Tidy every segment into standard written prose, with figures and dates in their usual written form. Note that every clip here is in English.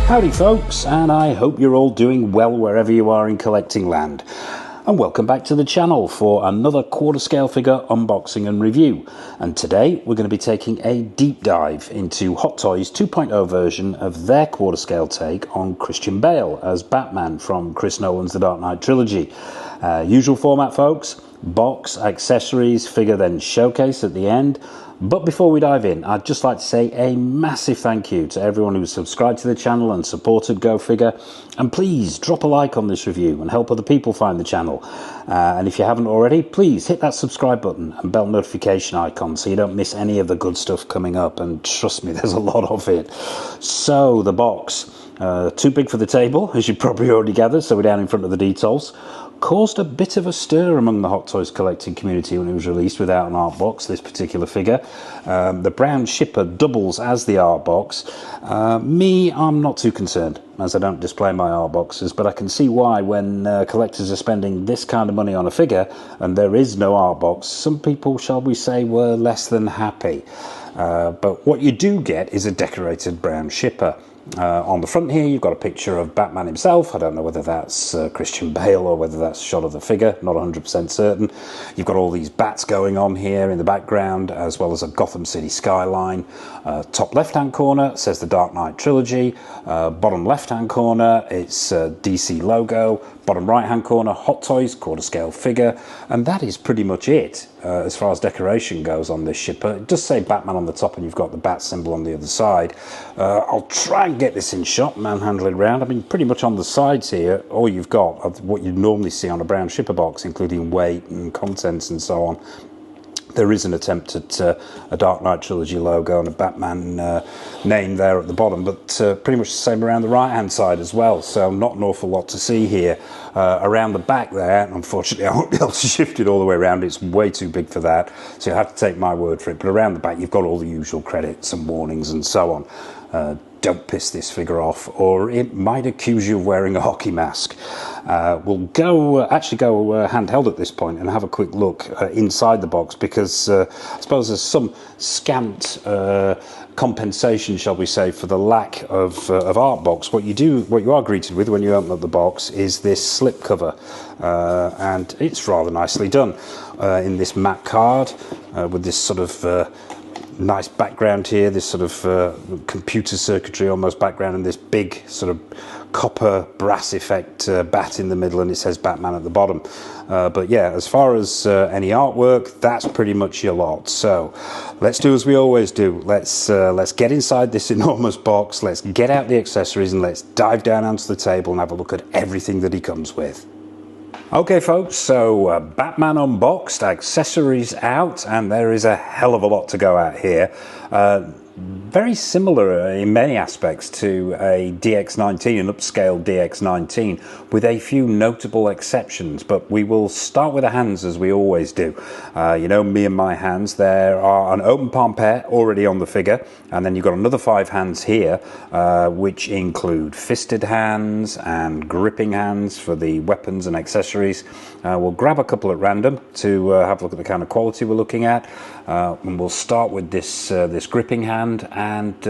Howdy folks, and I hope you're all doing well wherever you are in collecting land. And welcome back to the channel for another quarter scale figure unboxing and review. And today we're going to be taking a deep dive into Hot Toys 2.0 version of their quarter scale take on Christian Bale as Batman from Chris Nolan's The Dark Knight Trilogy. Usual format folks, box, accessories, figure then showcase at the end. But before we dive in, I'd just like to say a massive thank you to everyone who's subscribed to the channel and supported Go Figure. And please drop a like on this review and help other people find the channel. And if you haven't already, please hit that subscribe button and bell notification icon so you don't miss any of the good stuff coming up. And trust me, there's a lot of it. So the box, too big for the table, as you probably already gathered, so we're down in front of the details. Caused a bit of a stir among the Hot Toys collecting community when it was released without an art box, this particular figure. The brown shipper doubles as the art box. Me, I'm not too concerned, as I don't display my art boxes, but I can see why when collectors are spending this kind of money on a figure and there is no art box, some people, shall we say, were less than happy. But what you do get is a decorated brown shipper. On the front here you've got a picture of Batman himself. I don't know whether that's Christian Bale or whether that's a shot of the figure, not 100% certain. You've got all these bats going on here in the background, as well as a Gotham City skyline. Top left hand corner says the Dark Knight Trilogy. Bottom left hand corner it's DC logo. Bottom right hand corner Hot Toys quarter scale figure, and that is pretty much it as far as decoration goes on this shipper. It does say Batman on the top and you've got the bat symbol on the other side. I'll try and get this in shot, manhandle it around. I mean, pretty much on the sides here all you've got of what you normally see on a brown shipper box, including weight and contents and so on. There is an attempt at a Dark Knight Trilogy logo and a Batman name there at the bottom, but pretty much the same around the right hand side as well, so not an awful lot to see here. Around the back there, unfortunately I won't be able to shift it all the way around, it's way too big for that, so you have to take my word for it, but around the back you've got all the usual credits and warnings and so on. Don't piss this figure off or it might accuse you of wearing a hockey mask. We'll actually go handheld at this point and have a quick look inside the box, because I suppose there's some scant compensation, shall we say, for the lack of art box. What you are greeted with when you open up the box is this slip cover, and it's rather nicely done in this matte card with this sort of nice background here, this sort of computer circuitry almost background, and this big sort of copper brass effect bat in the middle, and it says Batman at the bottom. But yeah, as far as any artwork, that's pretty much your lot. So let's do as we always do. Let's get inside this enormous box, let's get out the accessories, and let's dive down onto the table and have a look at everything that he comes with. Okay folks, so Batman unboxed, accessories out, and there is a hell of a lot to go at here. Very similar in many aspects to a DX19, an upscale DX19, with a few notable exceptions, but we will start with the hands as we always do. You know me and my hands, there are an open palm pair already on the figure, and then you've got another 5 hands here, which include fisted hands and gripping hands for the weapons and accessories. We'll grab a couple at random to have a look at the kind of quality we're looking at, and we'll start with this gripping hand. And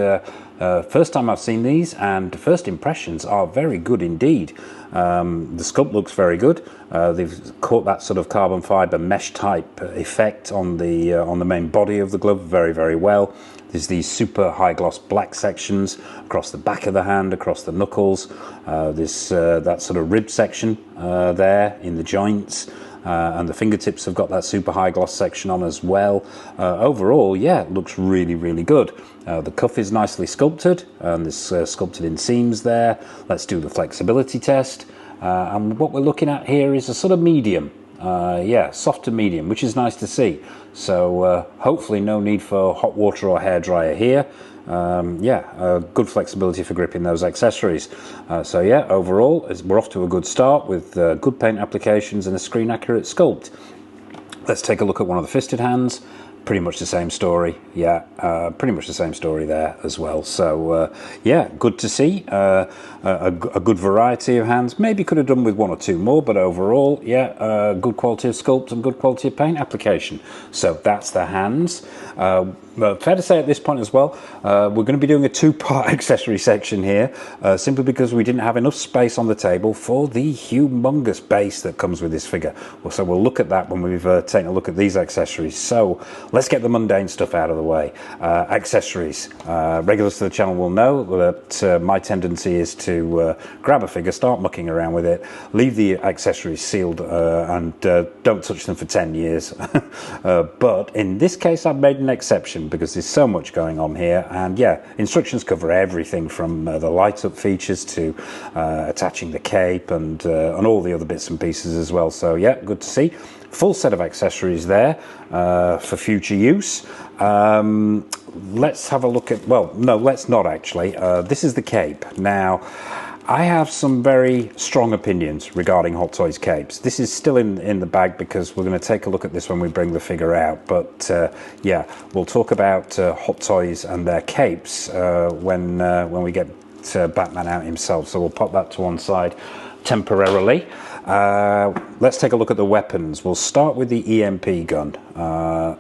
first time I've seen these, and first impressions are very good indeed. The sculpt looks very good. They've caught that sort of carbon fiber mesh type effect on the main body of the glove very, very well. There's these super high gloss black sections across the back of the hand, across the knuckles. There's that sort of rib section there in the joints. And the fingertips have got that super high gloss section on as well. Overall, yeah, it looks really, really good. The cuff is nicely sculpted, and this sculpted in seams there. Let's do the flexibility test. And what we're looking at here is a sort of medium. Yeah, soft to medium, which is nice to see. So hopefully no need for hot water or hairdryer here. Yeah, good flexibility for gripping those accessories. So yeah, overall we're off to a good start with good paint applications and a screen accurate sculpt. Let's take a look at one of the fisted hands. pretty much the same story. Yeah, pretty much the same story there as well. So yeah, good to see. A good variety of hands. Maybe could have done with one or two more, but overall, yeah, good quality of sculpt and good quality of paint application. So that's the hands. Fair to say at this point as well, we're going to be doing a two-part accessory section here, simply because we didn't have enough space on the table for the humongous base that comes with this figure. So we'll look at that when we've taken a look at these accessories. So let's get the mundane stuff out of the way. Accessories. Regulars to the channel will know that my tendency is to grab a figure, start mucking around with it, leave the accessories sealed, and don't touch them for 10 years. But in this case, I've made an exception because there's so much going on here, and yeah, instructions cover everything from the light up features to attaching the cape and all the other bits and pieces as well. So yeah, good to see. Full set of accessories there for future use. Let's have a look at, well, no, let's not actually. This is the cape. Now, I have some very strong opinions regarding Hot Toys capes. This is still in the bag because we're going to take a look at this when we bring the figure out. But yeah, we'll talk about Hot Toys and their capes when we get Batman out himself. So we'll pop that to one side temporarily. Let's take a look at the weapons. We'll start with the EMP gun.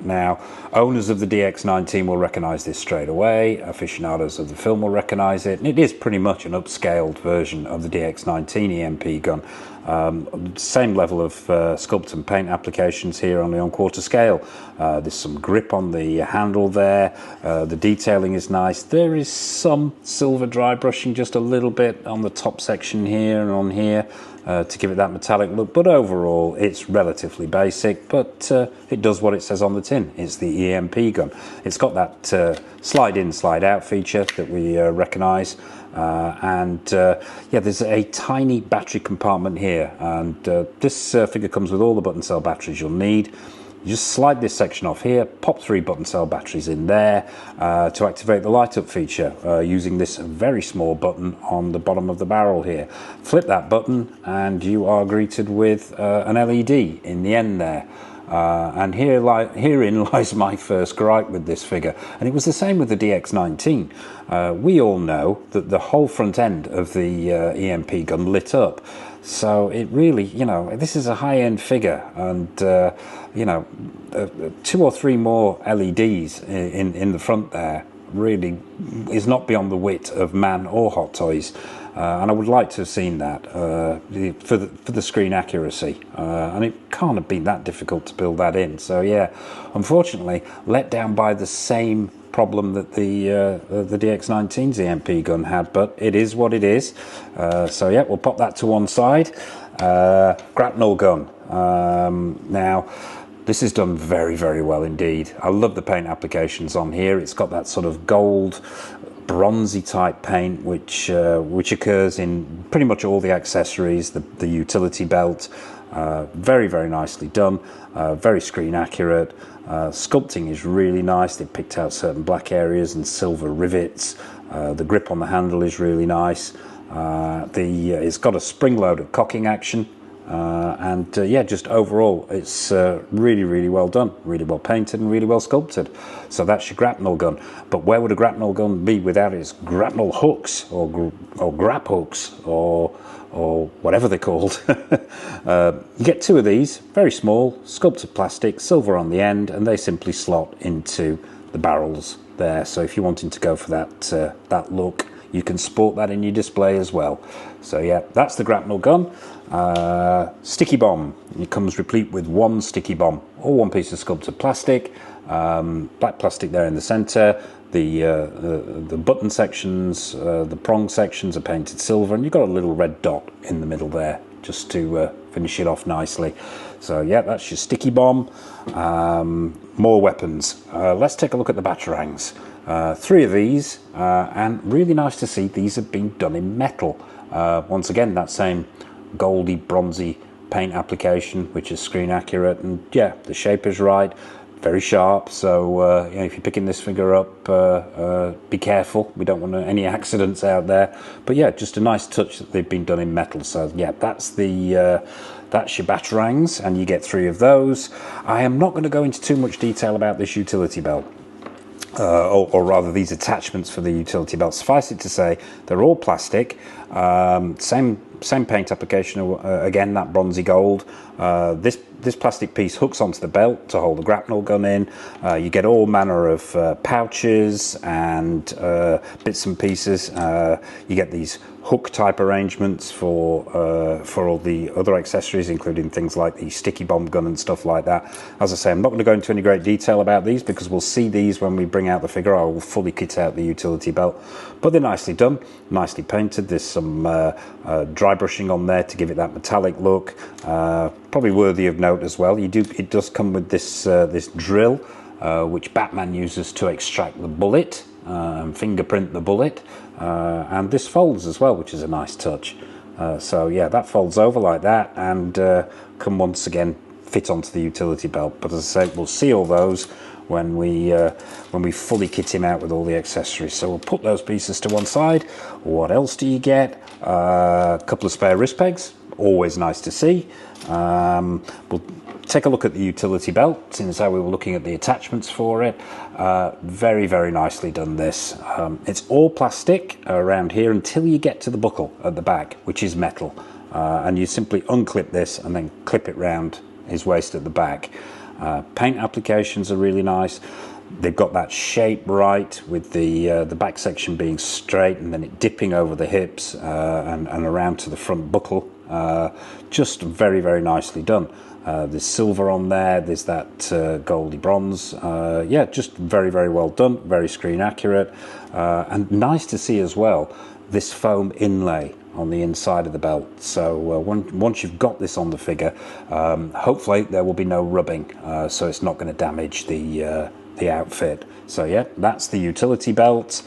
Now, owners of the DX19 will recognise this straight away. Aficionados of the film will recognise it. And it is pretty much an upscaled version of the DX19 EMP gun. Same level of sculpt and paint applications here, only on quarter scale. There's some grip on the handle there. The detailing is nice. There is some silver dry brushing just a little bit on the top section here and on here to give it that metallic look, but overall it's relatively basic, but it does what it says on the tin. It's the EMP gun. It's got that slide in, slide out feature that we recognise. Yeah, there's a tiny battery compartment here, and this figure comes with all the button cell batteries you'll need. You just slide this section off here, pop 3 button cell batteries in there to activate the light up feature using this very small button on the bottom of the barrel here. Flip that button and you are greeted with an LED in the end there. And herein lies my first gripe with this figure, and it was the same with the DX19. We all know that the whole front end of the EMP gun lit up, so it really, you know, this is a high-end figure, and you know, 2 or 3 more LEDs in the front there really is not beyond the wit of man or Hot Toys. And I would like to have seen that for the screen accuracy, and it can't have been that difficult to build that in. So yeah, unfortunately let down by the same problem that the DX19's EMP gun had, but it is what it is. So yeah, we'll pop that to one side. Grapnel gun. Now, this is done very, very well indeed. I love the paint applications on here. It's got that sort of gold, bronzy type paint which occurs in pretty much all the accessories. The utility belt, very, very nicely done, very screen accurate. Sculpting is really nice. They picked out certain black areas and silver rivets. The grip on the handle is really nice. It's got a spring loaded cocking action. Yeah, just overall it's really, really well done, really well painted and really well sculpted. So that's your grapnel gun. But where would a grapnel gun be without its grapnel hooks or grap hooks or whatever they're called? You get 2 of these, very small, sculpted plastic, silver on the end, and they simply slot into the barrels there. So if you're wanting to go for that look, you can sport that in your display as well. So yeah, that's the grapnel gun. Sticky bomb. It comes replete with 1 sticky bomb, or 1 piece of sculpted plastic. Black plastic there in the center. The button sections, the prong sections are painted silver, and you've got a little red dot in the middle there just to finish it off nicely. So yeah, that's your sticky bomb. More weapons. Let's take a look at the batarangs. 3 of these, and really nice to see these have been done in metal. Once again, that same goldy, bronzy paint application, which is screen accurate, and yeah, the shape is right. very sharp, so you know, if you're picking this figure up, be careful. We don't want any accidents out there. But yeah, just a nice touch that they've been done in metal. So yeah, that's your batarangs, and you get 3 of those. I am not going to go into too much detail about this utility belt. Or rather these attachments for the utility belt. Suffice it to say, they're all plastic, same paint application, again that bronzy gold. This plastic piece hooks onto the belt to hold the grapnel gun in. You get all manner of pouches and bits and pieces. You get these hook type arrangements for all the other accessories, including things like the sticky bomb gun and stuff like that. As I say, I'm not going to go into any great detail about these because we'll see these when we bring out the figure. I will fully kit out the utility belt, but they're nicely done, nicely painted. There's some dry brushing on there to give it that metallic look. Probably worthy of note as well, it does come with this this drill which Batman uses to extract the bullet and fingerprint the bullet, and this folds as well, which is a nice touch. So yeah, that folds over like that and can once again fit onto the utility belt. But as I say, we'll see all those when we fully kit him out with all the accessories. So we'll put those pieces to one side. What else do you get? A couple of spare wrist pegs, always nice to see. We'll take a look at the utility belt, since how we were looking at the attachments for it. Very, very nicely done this. It's all plastic around here until you get to the buckle at the back, which is metal. And you simply unclip this and then clip it round his waist at the back. Paint applications are really nice. They've got that shape right, with the back section being straight and then it dipping over the hips and around to the front buckle. Just very, very nicely done. There's silver on there, there's that goldy bronze. Yeah, just very, very well done, very screen accurate. And nice to see as well this foam inlay on the inside of the belt. So once you've got this on the figure, hopefully there will be no rubbing, so it's not going to damage the outfit. So yeah, that's the utility belt.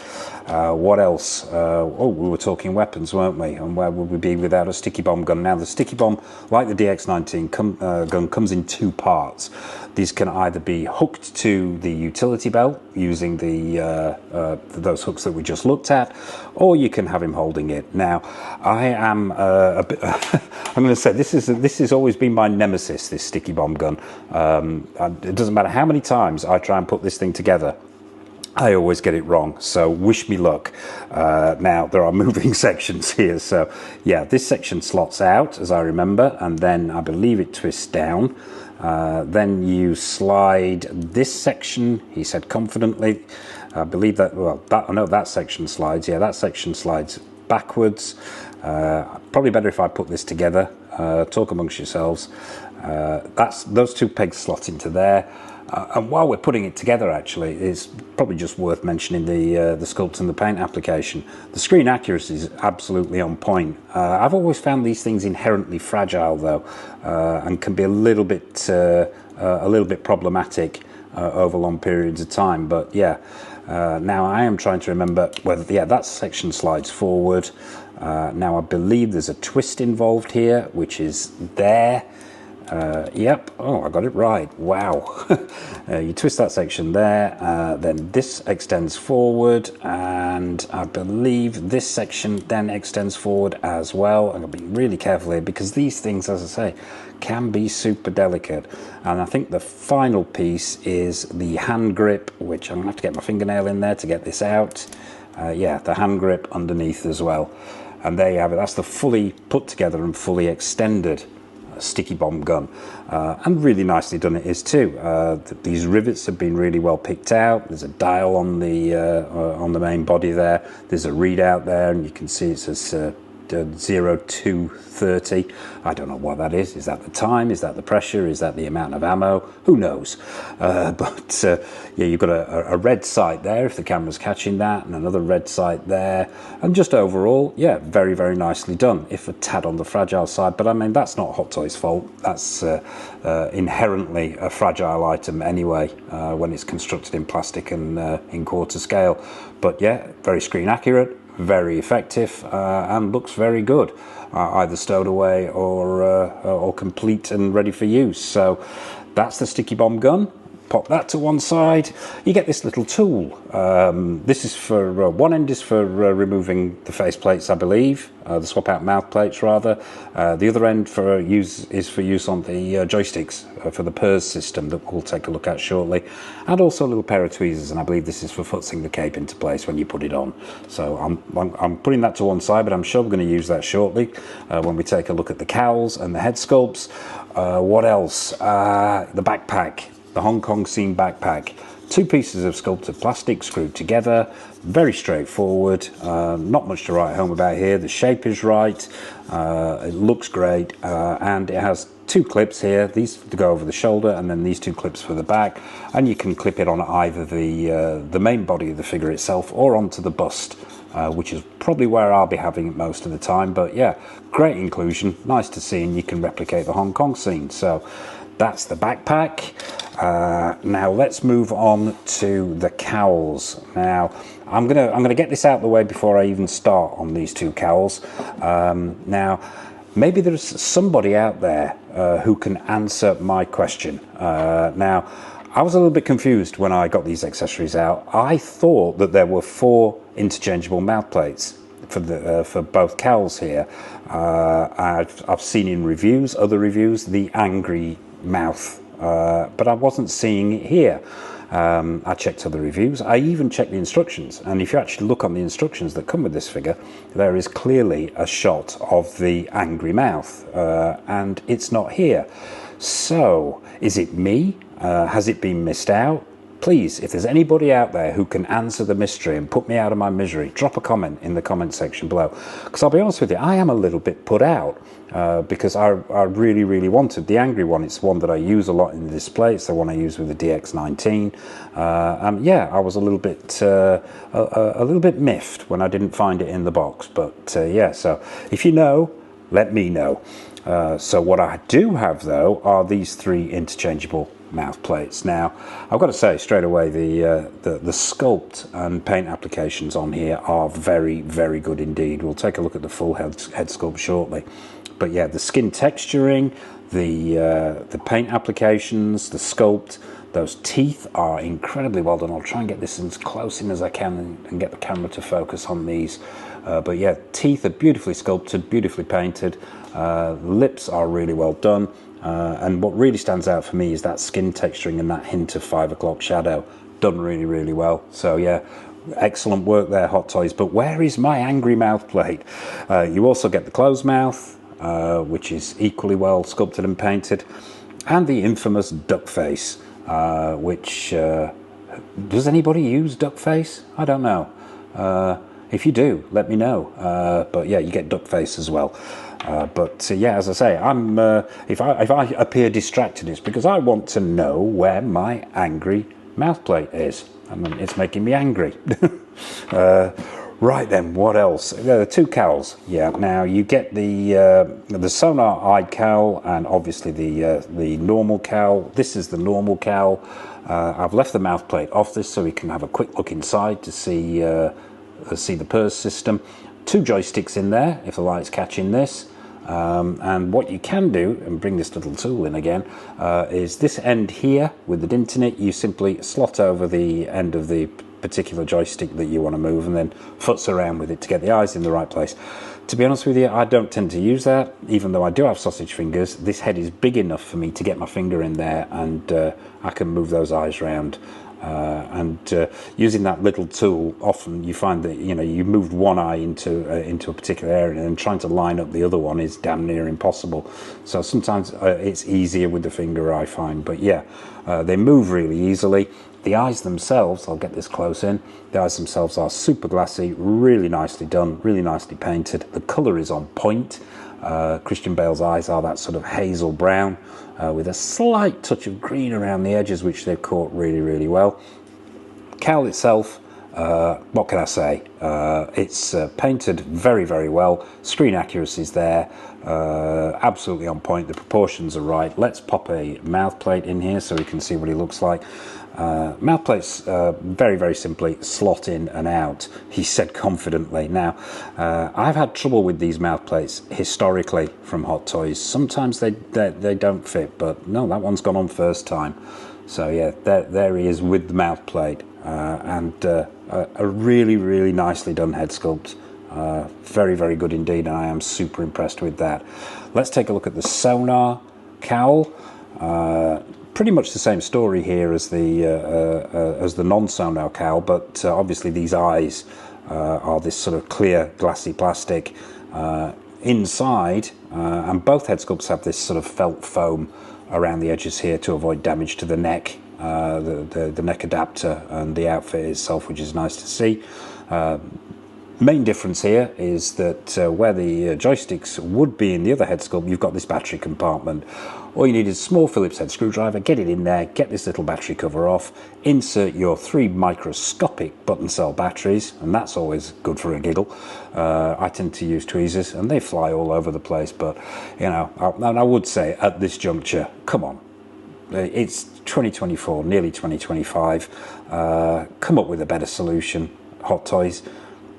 What else? Oh, we were talking weapons, weren't we? And where would we be without a sticky bomb gun? Now the sticky bomb, like the DX19 gun, comes in 2 parts. These can either be hooked to the utility belt using those hooks that we just looked at, or you can have him holding it. Now, I am a bit. I'm going to say this has always been my nemesis, this sticky bomb gun. It doesn't matter how many times I try and put this thing together, I always get it wrong, so wish me luck. Now, there are moving sections here, so yeah, this section slots out, as I remember, and then I believe it twists down. Then you slide this section, he said confidently. I believe that, well, I know that section slides, yeah, that section slides backwards. Probably better if I put this together. Talk amongst yourselves. Those 2 pegs slot into there. And while we're putting it together, actually, it's probably just worth mentioning the sculpt and the paint application. The screen accuracy is absolutely on point. I've always found these things inherently fragile, though, and can be a little bit problematic over long periods of time. But yeah, now I am trying to remember whether that section slides forward. Now I believe there's a twist involved here, which is there. Yep, oh, I got it right, wow. You twist that section there, then this extends forward, and I believe this section then extends forward as well. I'm going to be really careful here because these things, as I say, can be super delicate. And I think the final piece is the hand grip, which I'm going to have to get my fingernail in there to get this out. Yeah, the hand grip underneath as well. And there you have it, that's the fully put together and fully extended sticky bomb gun, and really nicely done it is too. These rivets have been really well picked out. There's a dial on the main body there. There's a readout there, and you can see it says 0230. I don't know what that is. Is that the time? Is that the pressure? Is that the amount of ammo? Who knows? But yeah, you've got a red sight there if the camera's catching that, and another red sight there, and just overall, yeah, very, very nicely done, if a tad on the fragile side. But I mean, that's not Hot Toys' fault. That's inherently a fragile item anyway, when it's constructed in plastic and in quarter scale. But yeah, very screen accurate, very effective, and looks very good, either stowed away or complete and ready for use. So that's the sticky bomb gun. pop that to one side. You get this little tool. This is for, one end is for removing the face plates, I believe, the swap out mouth plates rather. The other end is for use on the joysticks for the PERS system that we'll take a look at shortly. And also a little pair of tweezers, and I believe this is for futzing the cape into place when you put it on. So I'm putting that to one side, but I'm sure we're going to use that shortly when we take a look at the cowls and the head sculpts. What else? The backpack, the Hong Kong scene backpack. 2 pieces of sculpted plastic screwed together, very straightforward, not much to write home about here. The shape is right, it looks great, and it has 2 clips here, these to go over the shoulder and then these 2 clips for the back, and you can clip it on either the main body of the figure itself or onto the bust, which is probably where I'll be having it most of the time. But yeah, great inclusion, nice to see, and you can replicate the Hong Kong scene. So that's the backpack. Now let's move on to the cowls. Now I'm gonna get this out of the way before I even start on these 2 cowls. Now maybe there's somebody out there who can answer my question. Now I was a little bit confused when I got these accessories out. I thought that there were 4 interchangeable mouth plates for both cowls here. I've seen in reviews, other reviews, the angry mouth, but I wasn't seeing it here. I checked other reviews. I even checked the instructions, and if you actually look on the instructions that come with this figure, there is clearly a shot of the angry mouth, and it's not here. So is it me? Has it been missed out? Please, if there's anybody out there who can answer the mystery and put me out of my misery, drop a comment in the comment section below. Because I'll be honest with you, I am a little bit put out because I really, really wanted the angry one. It's one that I use a lot in the display. It's the one I use with the DX19. Yeah, I was a little bit miffed when I didn't find it in the box. But yeah, so if you know, let me know. So what I do have though are these 3 interchangeable mouth plates. Now I've got to say straight away, the sculpt and paint applications on here are very, very good indeed. We'll take a look at the full head sculpt shortly, but yeah, the skin texturing, the paint applications, the sculpt, those teeth are incredibly well done. I'll try and get this as close in as I can and get the camera to focus on these. But yeah, teeth are beautifully sculpted, beautifully painted. Lips are really well done. And what really stands out for me is that skin texturing and that hint of 5 o'clock shadow, done really, really well. So yeah, excellent work there, Hot Toys. But where is my angry mouth plate? You also get the closed mouth, which is equally well sculpted and painted, and the infamous duck face, which does anybody use duck face? I don't know. If you do, let me know. But yeah, you get duck face as well. But yeah, as I say, I'm if I appear distracted, it's because I want to know where my angry mouth plate is, and it's making me angry. Right then, what else? 2 cowls. Yeah. Now you get the sonar-eyed cowl and obviously the normal cowl. This is the normal cowl. I've left the mouth plate off this so we can have a quick look inside to see the PERS system. 2 joysticks in there if the light's catching this. And what you can do, and bring this little tool in again, is this end here with the dint in it, you simply slot over the end of the particular joystick that you want to move and then futz around with it to get the eyes in the right place. To be honest with you, I don't tend to use that, even though I do have sausage fingers. This head is big enough for me to get my finger in there, and I can move those eyes around. Using that little tool, often you find that you moved one eye into a particular area, and trying to line up the other one is damn near impossible. So sometimes it's easier with the finger, I find. But yeah, they move really easily. The eyes themselves, I'll get this close in, the eyes themselves are super glassy, really nicely done, really nicely painted. The colour is on point. Christian Bale's eyes are that sort of hazel brown with a slight touch of green around the edges, which they've caught really, really well. Cowl itself, what can I say? It's painted very, very well. Screen accuracy's there, absolutely on point. The proportions are right. Let's pop a mouth plate in here so we can see what he looks like. Mouth plates very, very simply slot in and out, he said confidently. Now, I've had trouble with these mouth plates historically from Hot Toys. Sometimes they don't fit, but no, that one's gone on first time. So yeah, there he is with the mouth plate, and a really, really nicely done head sculpt. Very, very good indeed, and I am super impressed with that. Let's take a look at the sonar cowl. Pretty much the same story here as the non-sonar cowl, but obviously these eyes are this sort of clear, glassy plastic inside, and both head sculpts have this sort of felt foam around the edges here to avoid damage to the neck, the neck adapter and the outfit itself, which is nice to see. Main difference here is that where the joysticks would be in the other head sculpt, you've got this battery compartment. All you need is a small Phillips head screwdriver, get it in there, get this little battery cover off, insert your 3 microscopic button cell batteries, and that's always good for a giggle. I tend to use tweezers and they fly all over the place, but you know, I would say at this juncture, come on. It's 2024, nearly 2025. Come up with a better solution, Hot Toys.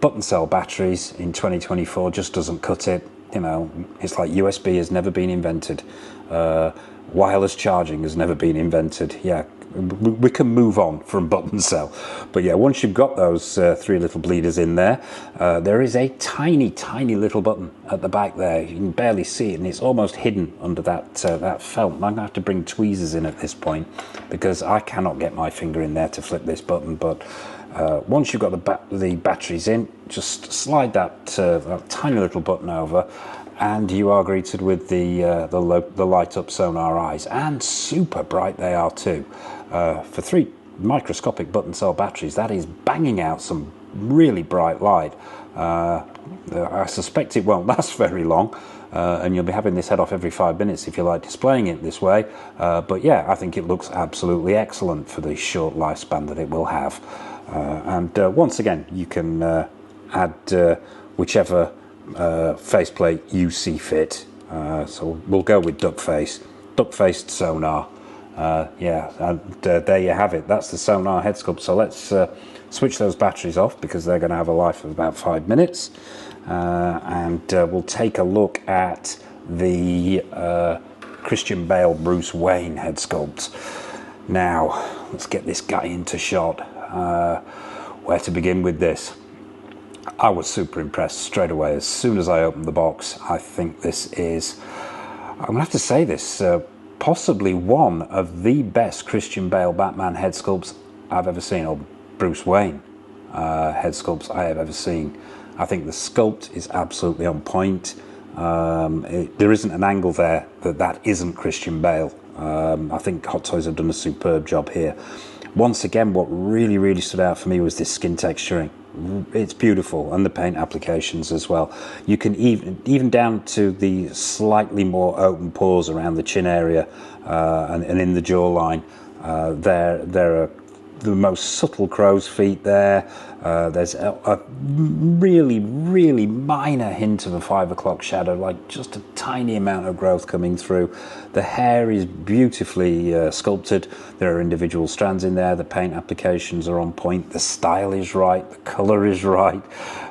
Button cell batteries in 2024 just doesn't cut it. You know, it's like USB has never been invented. Wireless charging has never been invented. Yeah, we can move on from button cell. But yeah, once you've got those 3 little bleeders in there, there is a tiny, tiny little button at the back there. You can barely see it, and it's almost hidden under that felt. I'm going to have to bring tweezers in at this point because I cannot get my finger in there to flip this button. But once you've got the batteries in, just slide that tiny little button over, and you are greeted with the light up sonar eyes, and super bright they are too. For 3 microscopic button cell batteries, that is banging out some really bright light. I suspect it won't last very long, and you'll be having this head off every 5 minutes if you like displaying it this way. But yeah, I think it looks absolutely excellent for the short lifespan that it will have. And once again, you can add whichever faceplate you see fit. So we'll go with duck-faced sonar. Yeah, and there you have it. That's the sonar head sculpt. So let's switch those batteries off because they're going to have a life of about 5 minutes. And we'll take a look at the Christian Bale Bruce Wayne head sculpt. Now, let's get this guy into shot. Where to begin with this? I was super impressed straight away. As soon as I opened the box, I think this is, I'm going to have to say this, possibly one of the best Christian Bale Batman head sculpts I've ever seen, or Bruce Wayne head sculpts I have ever seen. I think the sculpt is absolutely on point. There isn't an angle there that isn't Christian Bale. I think Hot Toys have done a superb job here. Once again, what really, really stood out for me was this skin texturing. It's beautiful, and the paint applications as well. You can even down to the slightly more open pores around the chin area and in the jawline. There are the most subtle crow's feet there. There's a really, really minor hint of a 5 o'clock shadow, like just a tiny amount of growth coming through. The hair is beautifully sculpted. There are individual strands in there. The paint applications are on point. The style is right. The color is right.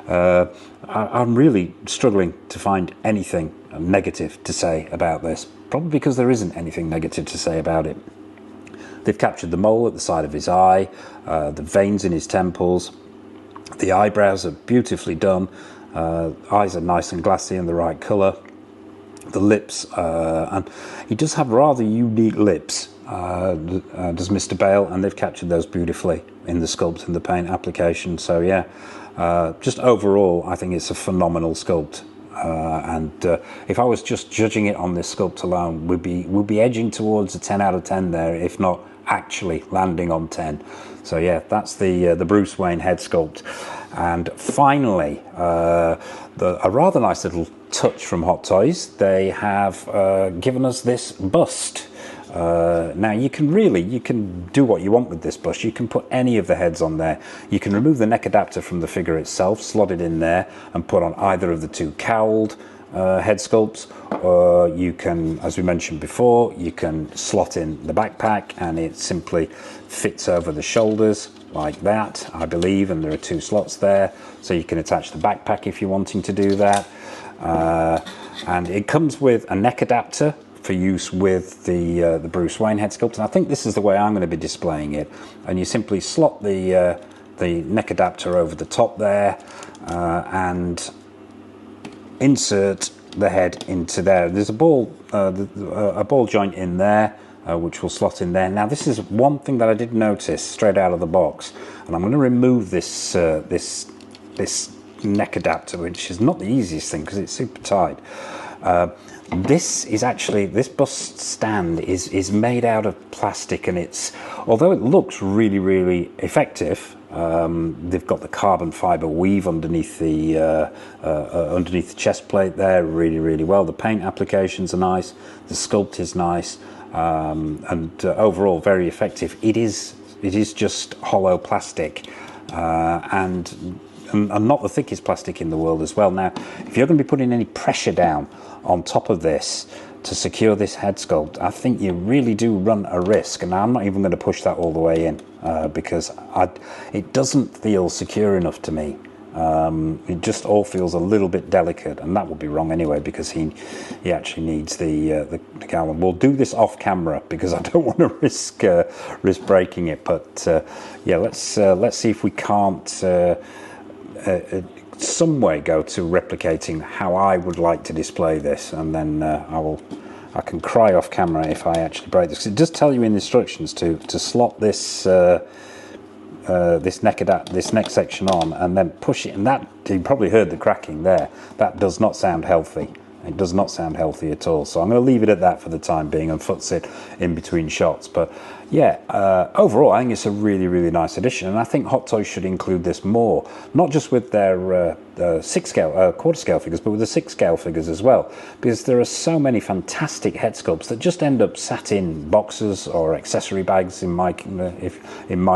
I'm really struggling to find anything negative to say about this, probably because there isn't anything negative to say about it. They've captured the mole at the side of his eye, the veins in his temples. The eyebrows are beautifully done. Eyes are nice and glassy and the right colour. The lips, and he does have rather unique lips, does Mr. Bale, and they've captured those beautifully in the sculpt and the paint application. So yeah, just overall, I think it's a phenomenal sculpt. And if I was just judging it on this sculpt alone, we'd be edging towards a 10 out of 10 there, if not actually landing on 10. So yeah, that's the Bruce Wayne head sculpt. And finally, a rather nice little touch from Hot Toys. They have given us this bust. Now you can do what you want with this bust. You can put any of the heads on there. You can remove the neck adapter from the figure itself, slot it in there and put on either of the 2 cowled head sculpts, or you can, as we mentioned before, you can slot in the backpack and it simply fits over the shoulders like that, I believe, and there are 2 slots there, so you can attach the backpack if you're wanting to do that. And it comes with a neck adapter for use with the Bruce Wayne head sculpt, and I think this is the way I'm going to be displaying it. And you simply slot the neck adapter over the top there, and insert the head into there. There's a ball joint in there, which will slot in there. Now this is one thing that I did notice straight out of the box, and I'm going to remove this this neck adapter, which is not the easiest thing because it's super tight. This bust stand is made out of plastic, and although it looks really effective, they've got the carbon fiber weave underneath the chest plate there really well. The paint applications are nice, the sculpt is nice, and overall very effective. It is just hollow plastic, and not the thickest plastic in the world as well. Now, if you're going to be putting any pressure down on top of this to secure this head sculpt, I think you really do run a risk, and I'm not even going to push that all the way in because it doesn't feel secure enough to me. It just all feels a little bit delicate, and that would be wrong anyway because he actually needs the Galvan. We'll do this off camera because I don't want to risk breaking it. But yeah, let's see if we can't some way go to replicating how I would like to display this, and then I can cry off camera if I actually break this. It does tell you in the instructions to slot this this neck section on and then push it, and that, you probably heard the cracking there. That does not sound healthy. It does not sound healthy at all. So I'm going to leave it at that for the time being and foots it in between shots. But yeah, overall I think it's a really nice addition, and I think Hot Toys should include this more, not just with their quarter scale figures, but with the 6 scale figures as well, because there are so many fantastic head sculpts that just end up sat in boxes or accessory bags in my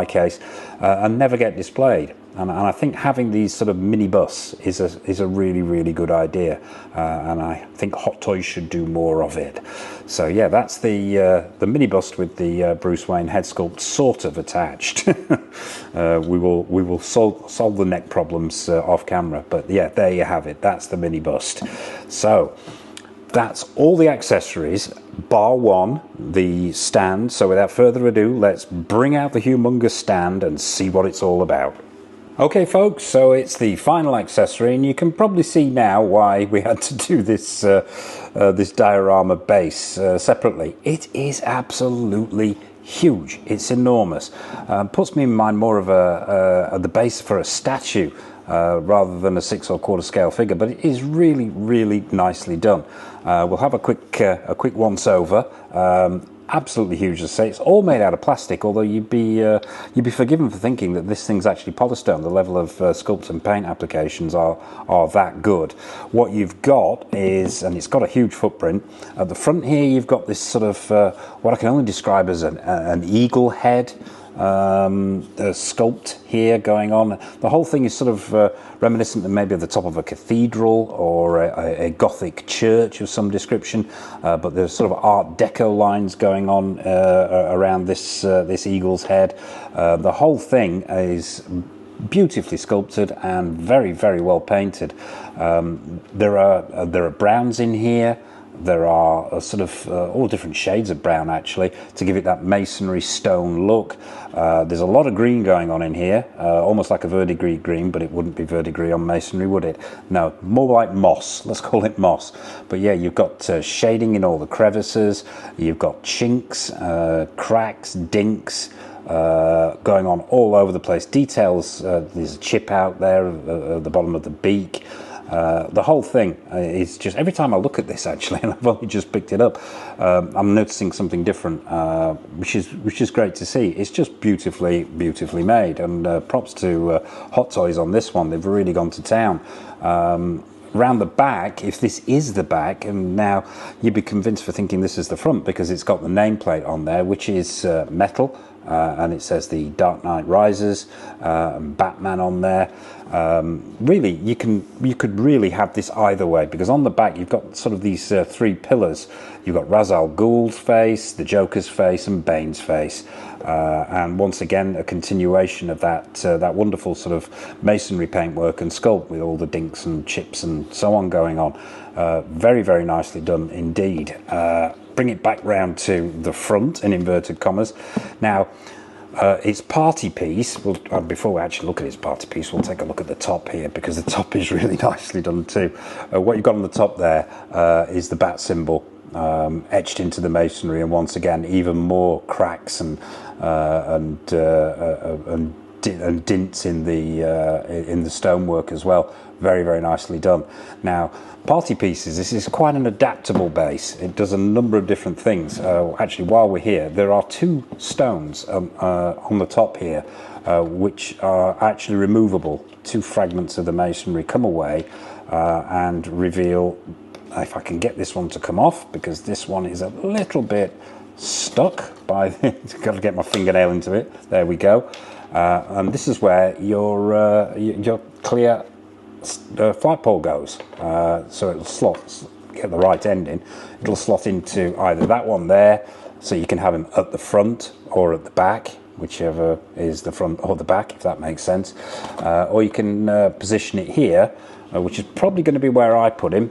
case, and never get displayed. And I think having these sort of mini busts is a really good idea, and I think Hot Toys should do more of it. So yeah, that's the mini bust with the Bruce Wayne head sculpt sort of attached. We will solve the neck problems off camera, but yeah, there you have it. That's the mini bust. So that's all the accessories, bar one, the stand. So without further ado, let's bring out the humongous stand and see what it's all about. Okay folks, so it's the final accessory, and you can probably see now why we had to do this this diorama base separately. It is absolutely huge. It's enormous. Puts me in mind more of the base for a statue rather than a 6 or quarter scale figure, but it is really nicely done. We'll have a quick once over. Absolutely huge, as I say. It's all made out of plastic, although you'd be forgiven for thinking that this thing's actually polystone. The level of sculpt and paint applications are that good. What you've got is, and it's got a huge footprint, at the front here you've got this sort of what I can only describe as an eagle head sculpt here going on. The whole thing is sort of reminiscent of maybe the top of a cathedral or a Gothic church of some description, but there's sort of Art Deco lines going on around this eagle's head. The whole thing is beautifully sculpted and very well painted. There are browns in here. There are sort of all different shades of brown, actually, to give it that masonry stone look. There's a lot of green going on in here, almost like a verdigris green, but it wouldn't be verdigris on masonry, would it? No, more like moss. Let's call it moss. But yeah, you've got shading in all the crevices. You've got chinks, cracks, dinks, going on all over the place. Details, there's a chip out there at the bottom of the beak. The whole thing is just, every time I look at this, actually, and I've only just picked it up, I'm noticing something different, which is great to see. It's just beautifully made, and props to Hot Toys on this one. They've really gone to town. Around the back, if this is the back, and now you'd be convinced for thinking this is the front, because it's got the nameplate on there, which is metal, and it says the Dark Knight Rises, and Batman on there. Really, you could really have this either way, because on the back you've got sort of these 3 pillars. You've got Ra's al Ghul's face, the Joker's face, and Bane's face, and once again a continuation of that wonderful sort of masonry paintwork and sculpt with all the dinks and chips and so on going on. Very nicely done indeed. bring it back round to the front, in inverted commas. Now, its party piece, before we actually look at its party piece, we'll take a look at the top here, because the top is really nicely done too. What you've got on the top there is the bat symbol etched into the masonry, and once again, even more cracks and dints in the stonework as well. Very, very nicely done. Now, party pieces, this is quite an adaptable base. It does a number of different things. Actually, while we're here, there are two stones on the top here, which are actually removable. Two fragments of the masonry come away and reveal, if I can get this one to come off, because this one is a little bit stuck by got to get my fingernail into it. There we go. And this is where your clear flight pole goes. So it'll get the right end in. It'll slot into either that one there, so you can have him at the front or at the back, whichever is the front or the back, if that makes sense. Or you can position it here, which is probably going to be where I put him.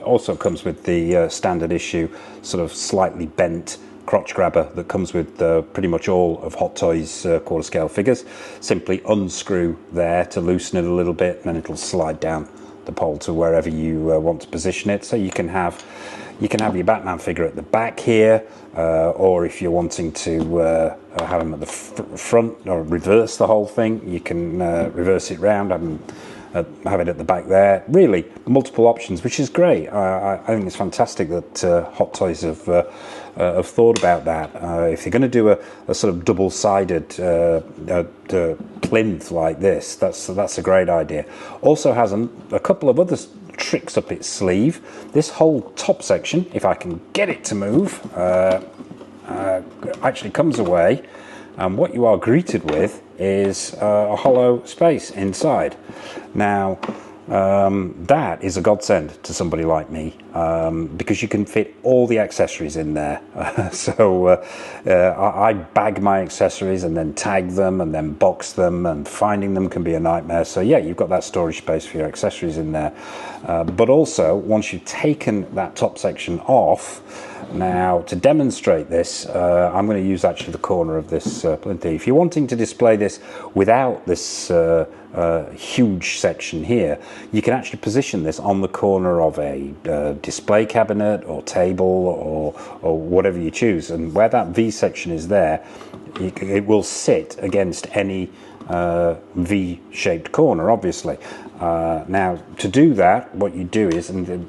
Also comes with the standard issue sort of slightly bent crotch grabber that comes with pretty much all of Hot Toys quarter scale figures. Simply unscrew there to loosen it a little bit, and then it'll slide down the pole to wherever you want to position it. So you can have your Batman figure at the back here, or if you're wanting to have him at the front, or reverse the whole thing, you can reverse it round, have it at the back there. Really multiple options, which is great. I think it's fantastic that Hot Toys have thought about that. If you're going to do a sort of double-sided plinth like this, that's a great idea. Also has a couple of other tricks up its sleeve. This whole top section, if I can get it to move, actually comes away, and what you are greeted with is a hollow space inside. Now, that is a godsend to somebody like me, because you can fit all the accessories in there. So I bag my accessories and then tag them and then box them, and finding them can be a nightmare. So yeah, you've got that storage space for your accessories in there. But also, once you've taken that top section off, now to demonstrate this, I'm going to use actually the corner of this plinth. If you're wanting to display this without this huge section here, you can actually position this on the corner of a display cabinet or table or whatever you choose, and where that V section is there, it will sit against any V-shaped corner, obviously. Now, to do that, what you do is, and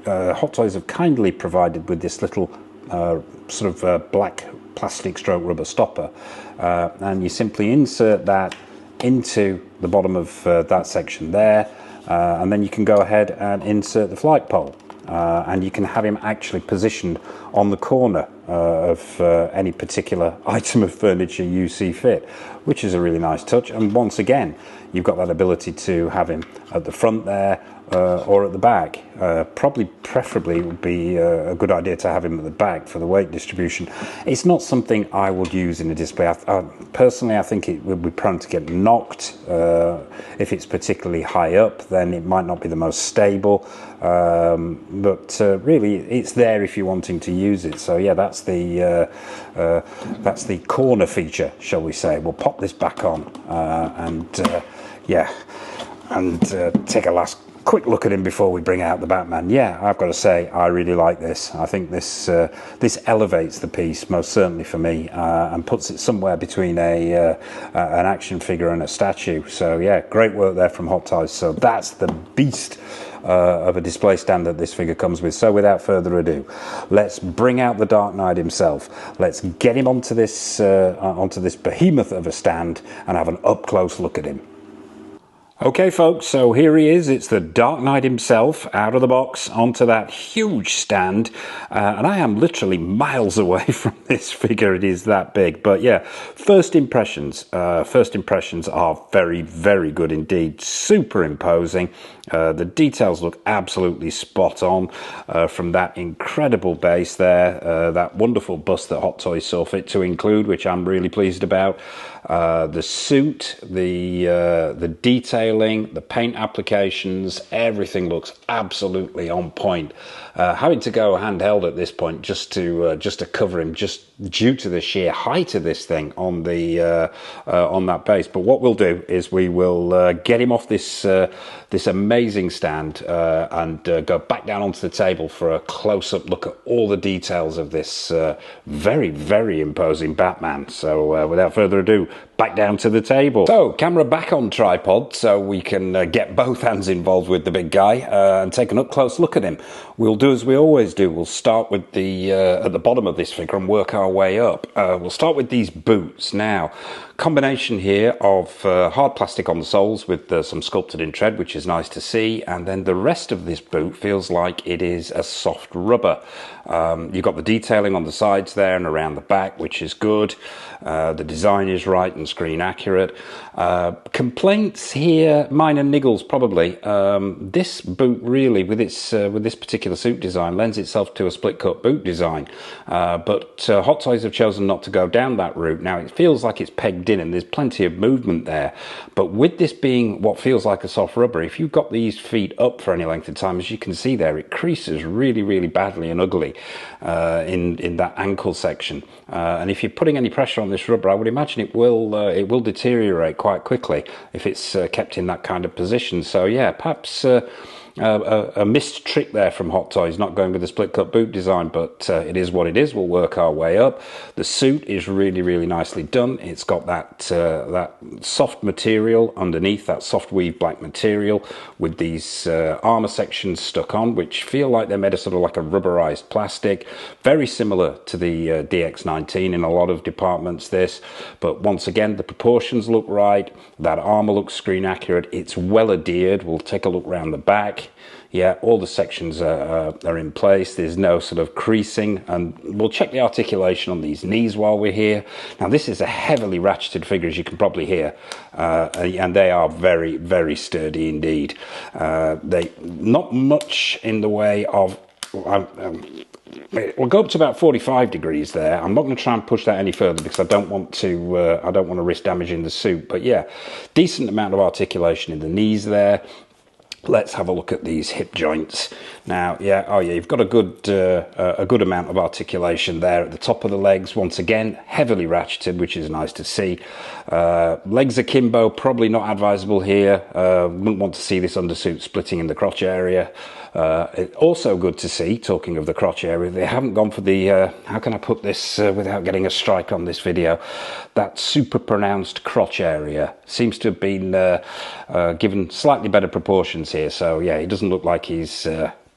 Hot Toys have kindly provided with this little sort of black plastic stroke rubber stopper, and you simply insert that into the bottom of that section there, and then you can go ahead and insert the flight pole, and you can have him actually positioned on the corner of any particular item of furniture you see fit, which is a really nice touch. And once again, you've got that ability to have him at the front there, or at the back. Preferably would be a good idea to have him at the back for the weight distribution. It's not something I would use in a display. Personally, I think it would be prone to get knocked. If it's particularly high up, then it might not be the most stable. But really, it's there if you're wanting to use it. So yeah, that's the corner feature, shall we say. We'll pop this back on and take a last quick look at him before we bring out the Batman. Yeah, I've got to say, I really like this. I think this elevates the piece, most certainly for me, and puts it somewhere between an action figure and a statue. So yeah, great work there from Hot Toys. So that's the beast of a display stand that this figure comes with. So without further ado, let's bring out the Dark Knight himself. Let's get him onto this behemoth of a stand and have an up-close look at him. Okay folks, so here he is. It's the Dark Knight himself, out of the box, onto that huge stand, and I am literally miles away from this figure. It is that big. But yeah, first impressions are very, very good indeed. Super imposing. The details look absolutely spot on, from that incredible base there, that wonderful bust that Hot Toys saw fit to include, which I'm really pleased about. The suit, the detailing, the paint applications, everything looks absolutely on point. Having to go handheld at this point just to cover him, just due to the sheer height of this thing on that base. But what we'll do is we will get him off this amazing stand and go back down onto the table for a close-up look at all the details of this very, very imposing Batman. So without further ado, back down to the table. So, camera back on tripod so we can get both hands involved with the big guy and take an up-close look at him. We'll do as we always do. We'll start with the at the bottom of this figure and work our way up. We'll start with these boots. Now, combination here of hard plastic on the soles with some sculpted in tread, which is nice to see, and then the rest of this boot feels like it is a soft rubber. You've got the detailing on the sides there and around the back, which is good. The design is right and screen accurate. Complaints here, minor niggles probably. This boot really, with this particular suit design, lends itself to a split cut boot design, but Hot Toys have chosen not to go down that route. Now it feels like it's pegged in and there's plenty of movement there, but with this being what feels like a soft rubber, if you've got these feet up for any length of time, as you can see there, it creases really, really badly and ugly in that ankle section, and if you're putting any pressure on this rubber, I would imagine it will deteriorate quite quickly if it's kept in that kind of position. So yeah, perhaps a missed trick there from Hot Toys, not going with the split cut boot design, but it is what it is. We'll work our way up. The suit is really, really nicely done. It's got that soft material underneath, that soft weave black material with these armor sections stuck on, which feel like they're made of sort of like a rubberized plastic, very similar to the DX19 in a lot of departments, this, but once again the proportions look right, that armor looks screen accurate, it's well adhered. We'll take a look around the back. Yeah, all the sections are in place. There's no sort of creasing, and we'll check the articulation on these knees while we're here. Now, this is a heavily ratcheted figure, as you can probably hear, and they are very, very sturdy indeed. They not much in the way of. We'll go up to about 45 degrees there. I'm not going to try and push that any further because I don't want to risk damaging the suit. But yeah, decent amount of articulation in the knees there. Let's have a look at these hip joints. Now, you've got a good amount of articulation there at the top of the legs. Once again, heavily ratcheted, which is nice to see. Legs akimbo, probably not advisable here. Wouldn't want to see this undersuit splitting in the crotch area. It's also good to see, talking of the crotch area, they haven't gone for the, how can I put this without getting a strike on this video, that super pronounced crotch area. Seems to have been given slightly better proportions here, so yeah, he doesn't look like he's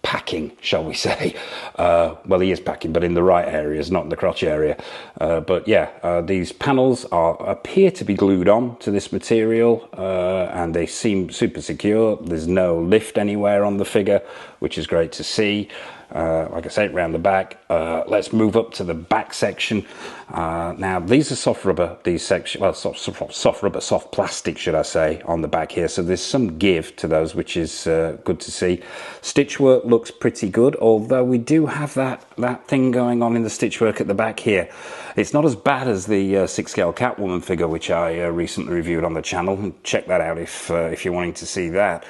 packing, shall we say. Well, he is packing, but in the right areas, not in the crotch area. But yeah, these panels appear to be glued on to this material, and they seem super secure. There's no lift anywhere on the figure, which is great to see. Like I say, around the back. Let's move up to the back section. Now, these are soft rubber, these sections, well, soft rubber, soft plastic, should I say, on the back here. So there's some give to those, which is good to see. Stitch work looks pretty good, although we do have that thing going on in the stitch work at the back here. It's not as bad as the 6-scale Catwoman figure, which I recently reviewed on the channel. Check that out if you're wanting to see that.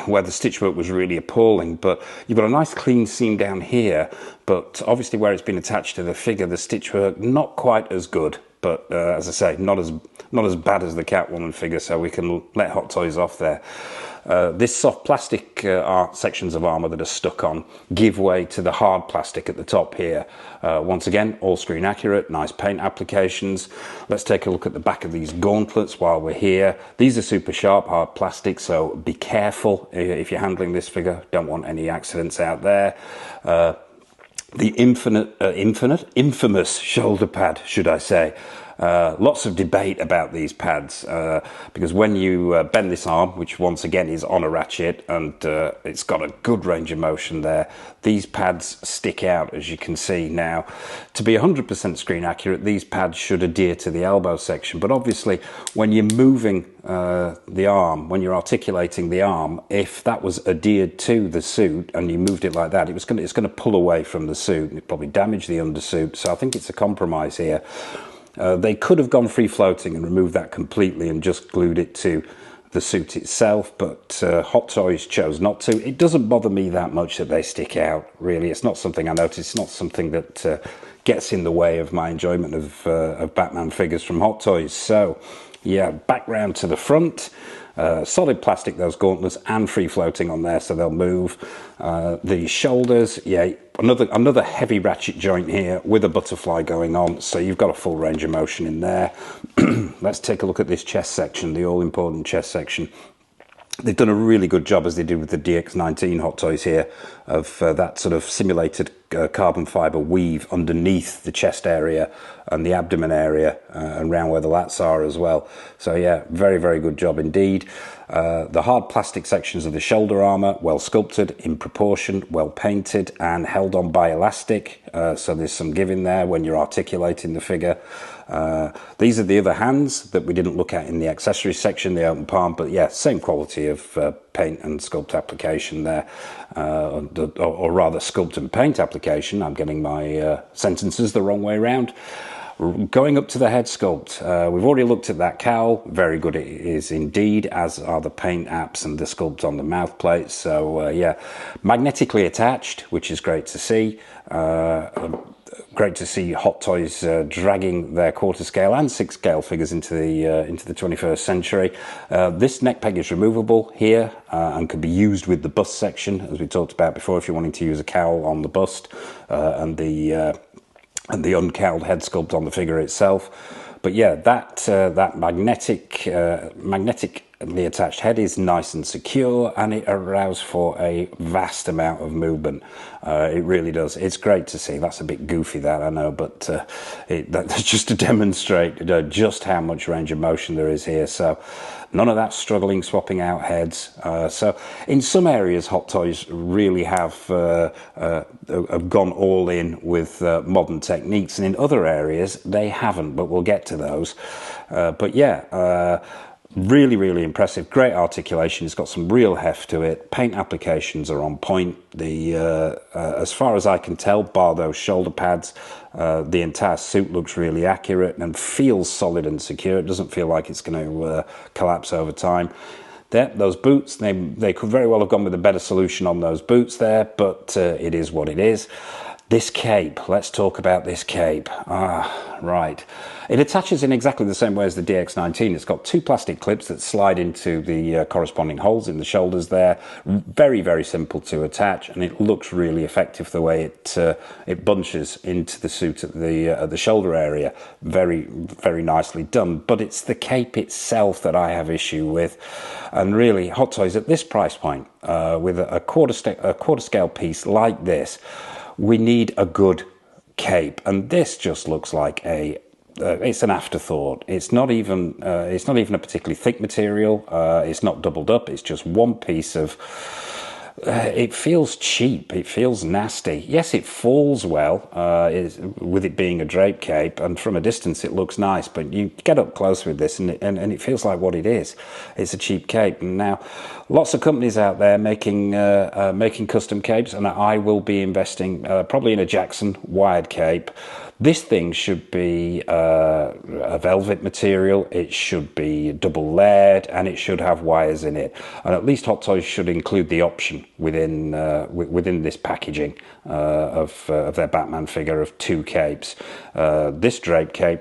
Where the stitch work was really appalling, but you've got a nice clean seam down here, but obviously where it's been attached to the figure, the stitch work not quite as good, but as I say, not as bad as the Catwoman figure, so we can let Hot Toys off there. This soft plastic sections of armor that are stuck on give way to the hard plastic at the top here. Once again, all screen accurate, nice paint applications. Let's take a look at the back of these gauntlets while we're here. These are super sharp, hard plastic, so be careful if you're handling this figure. Don't want any accidents out there. The infamous shoulder pad, should I say. Lots of debate about these pads because when you bend this arm, which once again is on a ratchet and it's got a good range of motion there, these pads stick out, as you can see. Now, to be 100% screen accurate, these pads should adhere to the elbow section, but obviously when you're moving the arm, when you're articulating the arm, if that was adhered to the suit and you moved it like that, it's going to pull away from the suit and it probably damage the undersuit. So I think it's a compromise here. They could have gone free floating and removed that completely and just glued it to the suit itself, but Hot Toys chose not to. It doesn't bother me that much that they stick out, really. It's not something I notice. It's not something that gets in the way of my enjoyment of Batman figures from Hot Toys. So yeah, back round to the front. Solid plastic, those gauntlets, and free floating on there, so they'll move. The shoulders, yeah, another heavy ratchet joint here with a butterfly going on, so you've got a full range of motion in there. Let's take a look at this chest section, the all-important chest section. They've done a really good job, as they did with the DX19 Hot Toys here, of that sort of simulated carbon fibre weave underneath the chest area and the abdomen area and around where the lats are as well. So yeah, very, very good job indeed. The hard plastic sections of the shoulder armour, well sculpted, in proportion, well painted and held on by elastic. So there's some give in there when you're articulating the figure. These are the other hands that we didn't look at in the accessories section, the open palm, but yeah, same quality of paint and sculpt application there, or rather sculpt and paint application. I'm getting my sentences the wrong way around. Going up to the head sculpt, we've already looked at that cowl. Very good it is indeed, as are the paint apps and the sculpt on the mouth plate. So yeah, magnetically attached, which is great to see. Great to see Hot Toys dragging their quarter scale and 6 scale figures into the 21st century. This neck peg is removable here and can be used with the bust section, as we talked about before, if you're wanting to use a cowl on the bust and the uncowled head sculpt on the figure itself. But yeah, that magnetically attached head is nice and secure, and it allows for a vast amount of movement. It really does. It's great to see. That's a bit goofy, that, I know, but that's just to demonstrate just how much range of motion there is here. So none of that struggling, swapping out heads. So in some areas, Hot Toys really have gone all in with modern techniques, and in other areas they haven't, but we'll get to those. But yeah, really, really impressive. Great articulation. It's got some real heft to it. Paint applications are on point. As far as I can tell, bar those shoulder pads, the entire suit looks really accurate and feels solid and secure. It doesn't feel like it's going to collapse over time. Those boots, they could very well have gone with a better solution on those boots there, but it is what it is. This cape, let's talk about this cape. Right. It attaches in exactly the same way as the DX19. It's got 2 plastic clips that slide into the corresponding holes in the shoulders there. Very, very simple to attach, and it looks really effective the way it bunches into the suit at the shoulder area. Very, very nicely done. But it's the cape itself that I have issue with. And really, Hot Toys at this price point, with a quarter scale piece like this, we need a good cape, and this just looks like it's an afterthought. It's not even a particularly thick material. It's not doubled up. It's just one piece of. It feels cheap. It feels nasty. Yes, it falls well with it being a drape cape, and from a distance it looks nice. But you get up close with this, and it feels like what it is. It's a cheap cape. And now, lots of companies out there making custom capes, and I will be investing probably in a Jackson wired cape. This thing should be a velvet material, it should be double layered, and it should have wires in it. And at least Hot Toys should include the option within this packaging of their Batman figure of 2 capes. This drape cape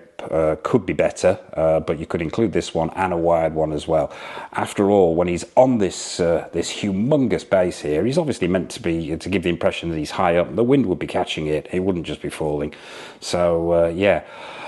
could be better, but you could include this one and a wired one as well. After all, when he's on this humongous base here, he's obviously meant to give the impression that he's high up. The wind would be catching it. It wouldn't just be falling. So yeah,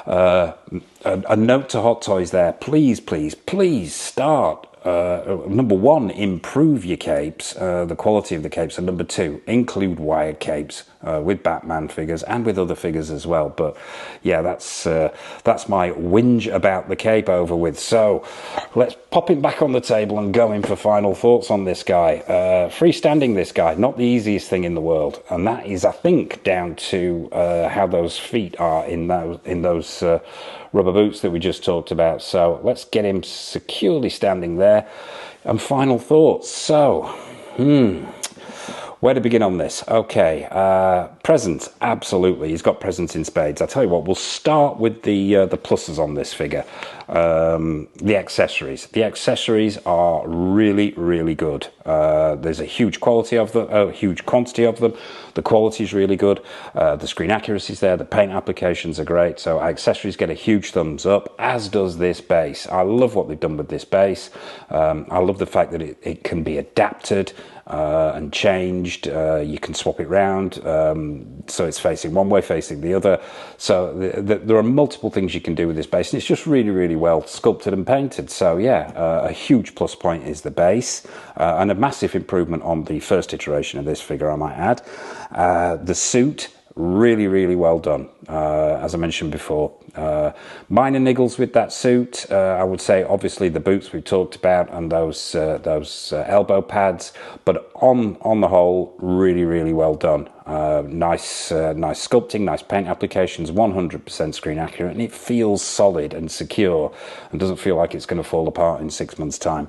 a note to Hot Toys there. Please, please, please start. Number 1, improve your capes, the quality of the capes, and number 2, include wired capes. with Batman figures and with other figures as well. But yeah, that's my whinge about the cape over with. So let's pop him back on the table and go in for final thoughts on this guy. Freestanding this guy, not the easiest thing in the world, and that is, I think, down to how those feet are in those rubber boots that we just talked about. So let's get him securely standing there. And final thoughts. So, where to begin on this? Okay, presents, absolutely. He's got presents in spades. I'll tell you what, we'll start with the pluses on this figure. The accessories. The accessories are really, really good. There's a huge quality of them, a huge quantity of them. The quality is really good. The screen accuracy is there. The paint applications are great. So accessories get a huge thumbs up, as does this base. I love what they've done with this base. I love the fact that it can be adapted and changed. You can swap it round, so it's facing one way, facing the other. So there are multiple things you can do with this base, and it's just really, really well sculpted and painted. So yeah, a huge plus point is the base, and a massive improvement on the first iteration of this figure, I might add. The suit, really, really well done. As I mentioned before, minor niggles with that suit. I would say obviously the boots we've talked about and those elbow pads, but on the whole, really, really well done. Nice sculpting, nice paint applications, 100% screen accurate, and it feels solid and secure and doesn't feel like it's going to fall apart in 6 months' time.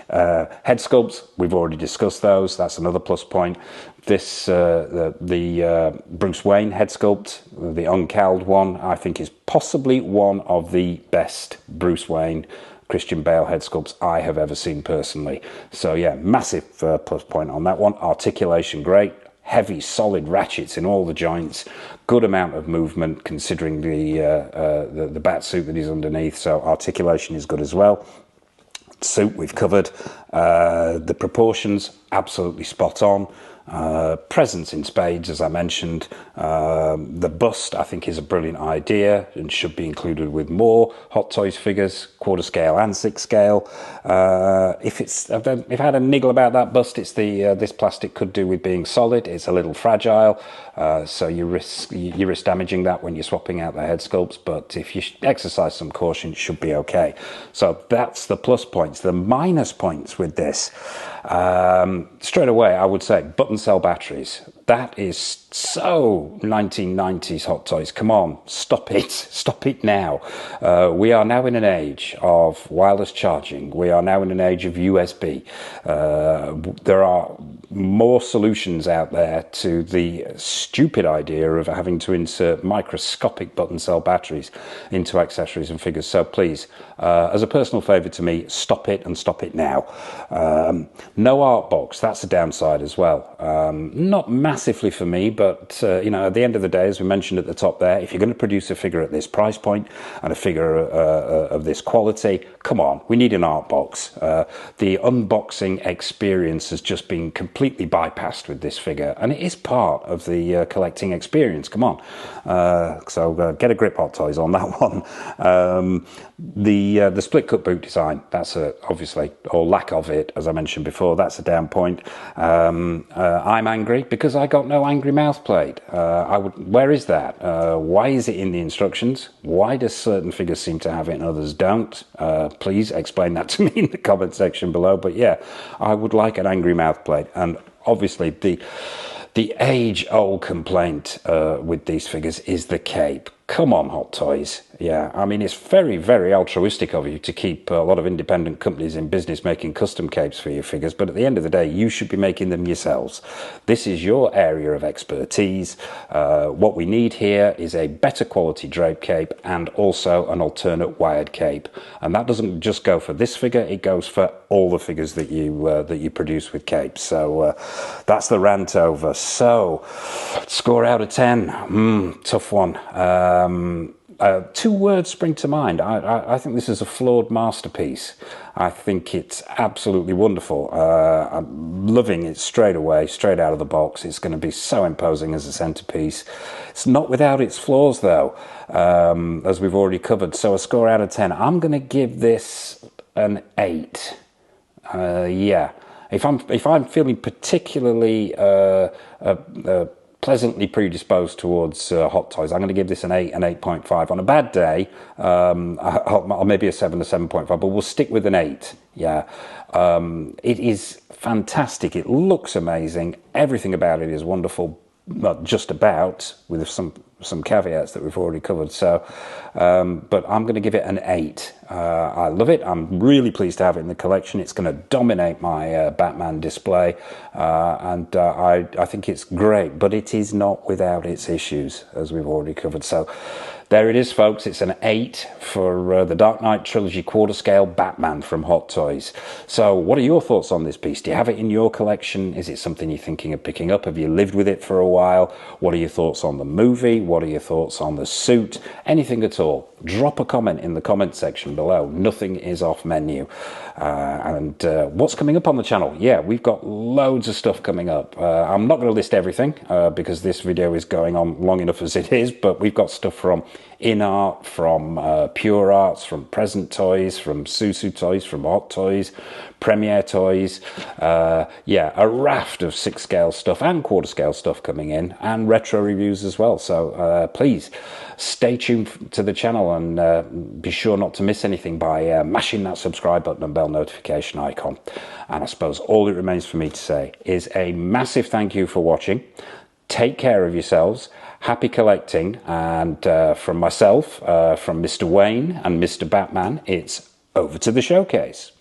Head sculpts, we've already discussed those. That's another plus point. This the Bruce Wayne head sculpt, the uncowled one, I think is possibly one of the best Bruce Wayne Christian Bale head sculpts I have ever seen personally. So yeah, massive plus point on that one. Articulation, great. Heavy, solid ratchets in all the joints. Good amount of movement considering the bat suit that he's underneath. So articulation is good as well. Suit we've covered. The proportions, absolutely spot on. Presents in spades, as I mentioned. The bust, I think, is a brilliant idea and should be included with more Hot Toys figures, quarter scale and 6 scale. If I had a niggle about that bust, it's this plastic could do with being solid. It's a little fragile, so you risk damaging that when you're swapping out the head sculpts. But if you exercise some caution, it should be okay. So that's the plus points. The minus points with this, straight away, I would say button cell batteries. That is so 1990s Hot Toys. Come on, stop it now. We are now in an age of wireless charging. We are now in an age of USB. There are more solutions out there to the stupid idea of having to insert microscopic button cell batteries into accessories and figures. So please, as a personal favour to me, stop it and stop it now. No art box, that's a downside as well. Not massively for me, but at the end of the day, as we mentioned at the top there, if you're going to produce a figure at this price point and a figure of this quality, come on, we need an art box. The unboxing experience has just been completely bypassed with this figure, and it is part of the collecting experience. Come on. So get a grip, Hot Toys, on that one. The split cut boot design, that's obviously, or lack of it, as I mentioned before, that's a down point. I'm angry because I got no angry mouth plate. Where is that? Why is it in the instructions? Why does certain figures seem to have it and others don't? Please explain that to me in the comment section below. But yeah, I would like an angry mouth plate. And obviously the age-old complaint with these figures is the cape. Come on, Hot Toys. Yeah, I mean, it's very, very altruistic of you to keep a lot of independent companies in business making custom capes for your figures, but at the end of the day, you should be making them yourselves. This is your area of expertise. What we need here is a better quality drape cape and also an alternate wired cape. And that doesn't just go for this figure, it goes for all the figures that you produce with capes. So that's the rant over. So, score out of 10. Tough one. 2 words spring to mind. I think this is a flawed masterpiece. I think it's absolutely wonderful. I'm loving it straight away, straight out of the box. It's going to be so imposing as a centerpiece. It's not without its flaws, though, as we've already covered. So a score out of 10. I'm going to give this an 8. Yeah. If I'm feeling particularly pleasantly predisposed towards Hot Toys. I'm going to give this an 8, an 8.5. On a bad day, or maybe a 7, a 7.5, but we'll stick with an 8. Yeah, it is fantastic. It looks amazing. Everything about it is wonderful. Not just about, with some caveats that we've already covered. So, but I'm going to give it an 8. I love it. I'm really pleased to have it in the collection. It's going to dominate my Batman display, and I think it's great. But it is not without its issues, as we've already covered. So, there it is, folks. It's an 8 for the Dark Knight Trilogy quarter scale Batman from Hot Toys. So what are your thoughts on this piece? Do you have it in your collection? Is it something you're thinking of picking up? Have you lived with it for a while? What are your thoughts on the movie? What are your thoughts on the suit? Anything at all? Drop a comment in the comment section below. Nothing is off menu. And what's coming up on the channel? Yeah, we've got loads of stuff coming up. I'm not going to list everything because this video is going on long enough as it is, but we've got stuff from In Art, from Pure Arts, from Present Toys, from Susu Toys, from Hot Toys, Premiere Toys. Yeah, a raft of 6 scale stuff and quarter scale stuff coming in, and retro reviews as well. So please stay tuned to the channel and be sure not to miss anything by mashing that subscribe button and bell notification icon. And I suppose all it remains for me to say is a massive thank you for watching. Take care of yourselves. Happy collecting. And from myself, from Mr. Wayne and Mr. Batman, it's over to the showcase.